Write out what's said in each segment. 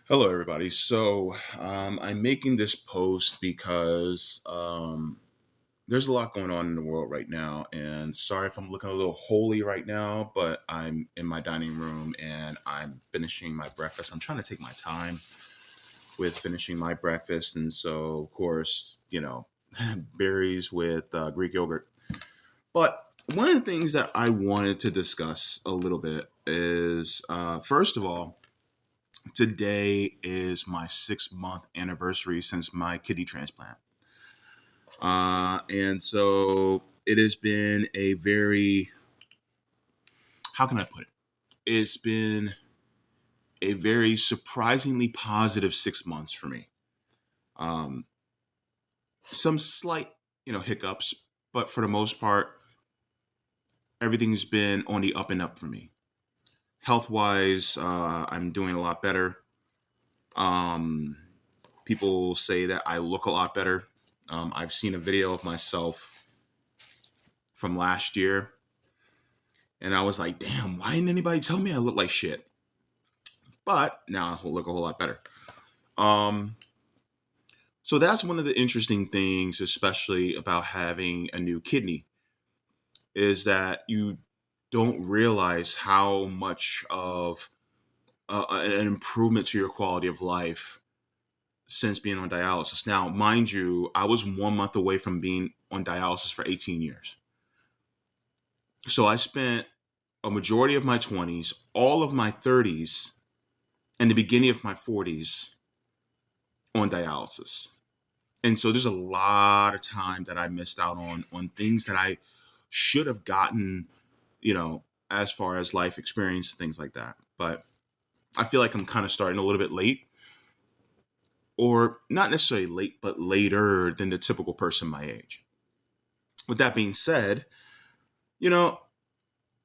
Hello, everybody. I'm making this post because there's a lot going on in the world right now. And sorry if I'm looking a little holy right now, but I'm in my dining room and I'm finishing my breakfast. I'm trying to take my time with finishing my breakfast. And so, of course, berries with Greek yogurt. But one of the things that I wanted to discuss a little bit is first of all, today is my 6 month anniversary since my kidney transplant. And so it has been a very, how can I put it? It's been a very surprisingly positive 6 months for me. Um, some slight, hiccups, but for the most part, everything's been on the up and up for me. Health wise, I'm doing a lot better. Um, People say that I look a lot better. I've seen a video of myself from last year, and I was like, damn, why didn't anybody tell me I look like shit? But now I look a whole lot better. Um, so that's one of the interesting things, especially about having a new kidney, is that you don't realize how much of an improvement to your quality of life since being on dialysis. Now, mind you, I was 1 month away from being on dialysis for 18 years. So I spent a majority of my 20s, all of my 30s, and the beginning of my 40s on dialysis. And so there's a lot of time that I missed out on things that I should have gotten, as far as life experience and things like that. But I feel like I'm kind of starting a little bit late, or not necessarily late, but later than the typical person my age. With that being said, you know,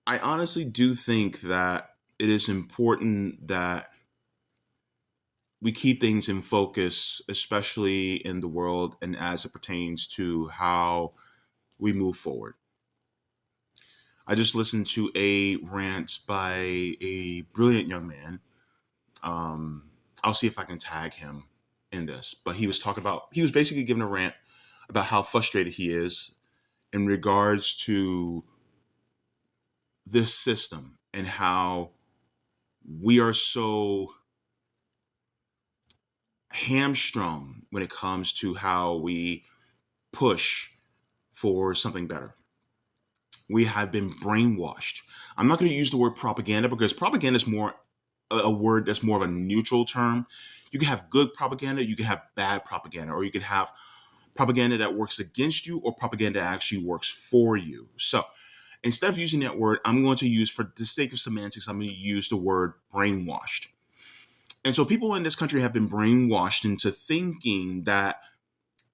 I honestly do think that it is important that we keep things in focus, especially in the world and as it pertains to how we move forward. I just listened to a rant by a brilliant young man. I'll see if I can tag him in this, but he was basically giving a rant about how frustrated he is in regards to this system and how we are so hamstrung when it comes to how we push for something better. We have been brainwashed. I'm not going to use the word propaganda because propaganda is more a word that's more of a neutral term. You can have good propaganda, you can have bad propaganda, or you can have propaganda that works against you or propaganda that actually works for you. So instead of using that word, I'm going to use, for the sake of semantics, I'm going to use the word brainwashed. And so people in this country have been brainwashed into thinking that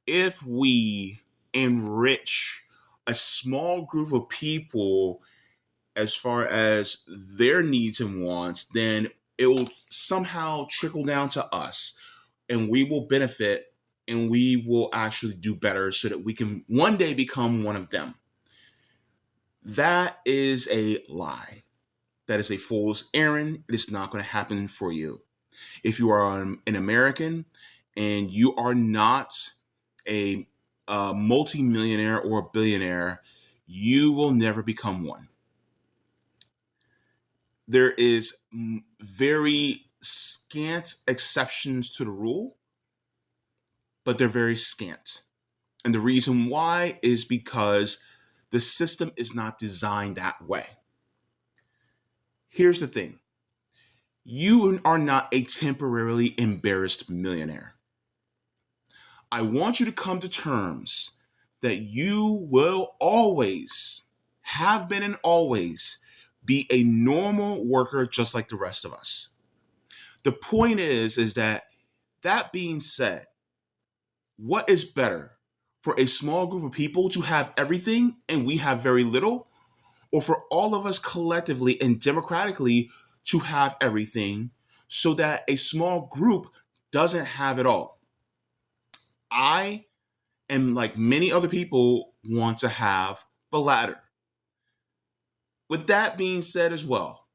if we enrich a small group of people as far as their needs and wants, then it will somehow trickle down to us and we will benefit and we will actually do better so that we can one day become one of them. That is a lie. That is a fool's errand. It is not going to happen for you. If you are an American and you are not a, multimillionaire or a billionaire, you will never become one. There is very scant exceptions to the rule, but they're very scant. And the reason why is because the system is not designed that way. Here's the thing. You are not a temporarily embarrassed millionaire. I want you to come to terms that you will always, have been and always, be a normal worker just like the rest of us. The point is that being said, what is better for a small group of people to have everything and we have very little, or for all of us collectively and democratically to have everything so that a small group doesn't have it all? I am, like many other people, want to have the latter. With that being said as well,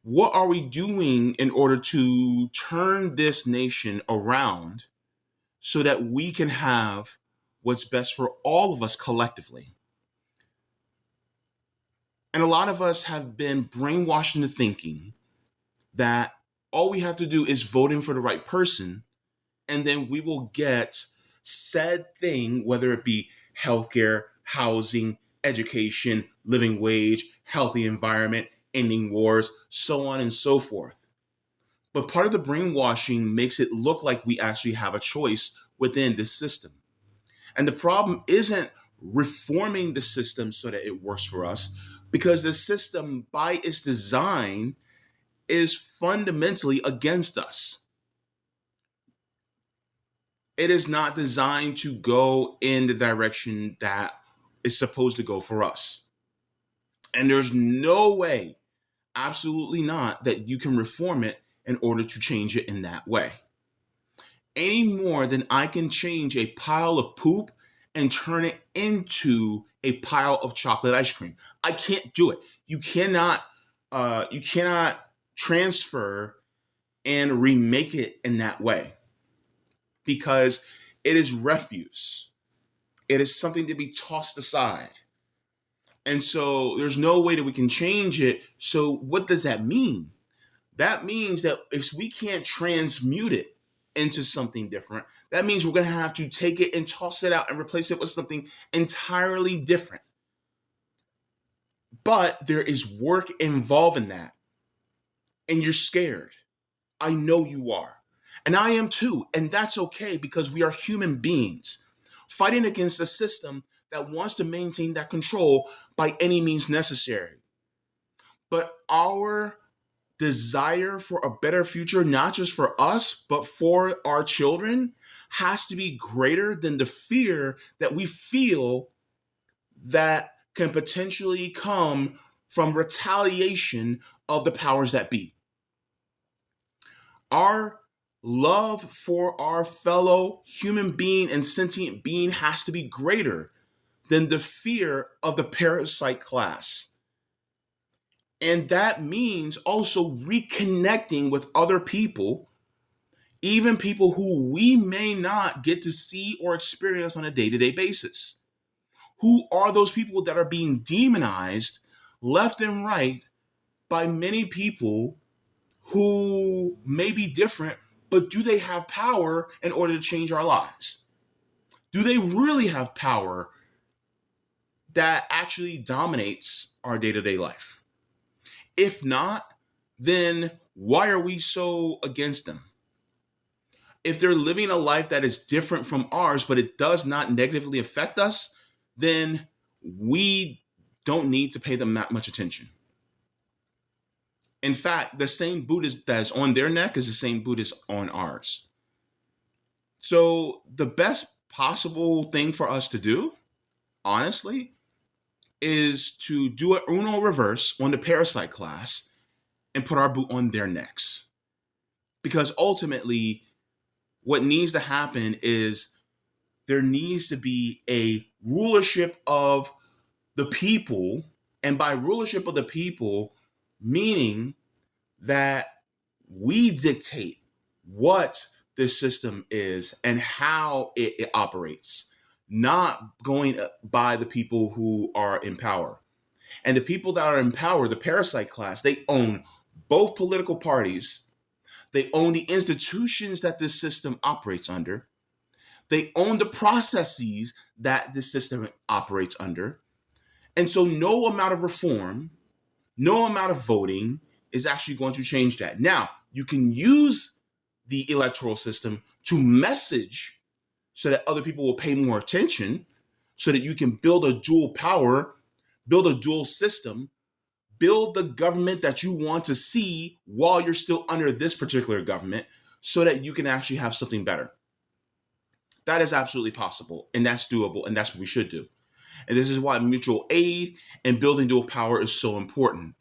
What are we doing in order to turn this nation around so that we can have what's best for all of us collectively? And a lot of us have been brainwashed into thinking that all we have to do is vote in for the right person, and then we will get said thing, whether it be healthcare, housing, education, living wage, healthy environment, ending wars, so on and so forth. But part of the brainwashing makes it look like we actually have a choice within this system. And the problem isn't reforming the system so that it works for us, because the system, by its design, is fundamentally against us. It is not designed to go in the direction that it's supposed to go for us. And there's no way, absolutely not, that you can reform it in order to change it in that way. Any more than I can change a pile of poop and turn it into a pile of chocolate ice cream. I can't do it. You cannot transfer and remake it in that way, because it is refuse. It is something to be tossed aside. And so there's no way that we can change it. So what does that mean? That means that if we can't transmute it into something different, that means we're going to have to take it and toss it out and replace it with something entirely different. But there is work involved in that. And you're scared. I know you are. And I am too. And that's okay, because we are human beings fighting against a system that wants to maintain that control by any means necessary. But our desire for a better future, not just for us, but for our children, has to be greater than the fear that we feel that can potentially come from retaliation of the powers that be. Our love for our fellow human being and sentient being has to be greater than the fear of the parasite class. And that means also reconnecting with other people, even people who we may not get to see or experience on a day-to-day basis. Who are those people that are being demonized left and right by many people who may be different, but do they have power in order to change our lives? Do they really have power that actually dominates our day-to-day life? If not, then why are we so against them? If they're living a life that is different from ours, but it does not negatively affect us, then we don't need to pay them that much attention. In fact, the same boot that is on their neck is the same boot is on ours. So the best possible thing for us to do, honestly, is to do an Uno reverse on the parasite class and put our boot on their necks. Because ultimately, what needs to happen is there needs to be a rulership of the people. And by rulership of the people, meaning that we dictate what this system is and how it operates, not going by the people who are in power. And the people that are in power, the parasite class, they own both political parties. They own the institutions that this system operates under. They own the processes that this system operates under. And so no amount of reform, no amount of voting is actually going to change that. Now, you can use the electoral system to message so that other people will pay more attention, so that you can build a dual power, build a dual system, build the government that you want to see while you're still under this particular government, so that you can actually have something better. That is absolutely possible, and that's doable, and that's what we should do. And this is why mutual aid and building dual power is so important.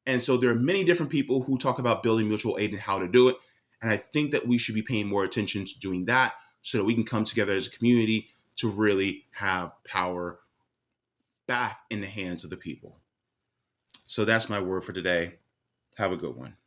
And so there are many different people who talk about building mutual aid and how to do it. And I think that we should be paying more attention to doing that so that we can come together as a community to really have power back in the hands of the people. So that's my word for today. Have a good one.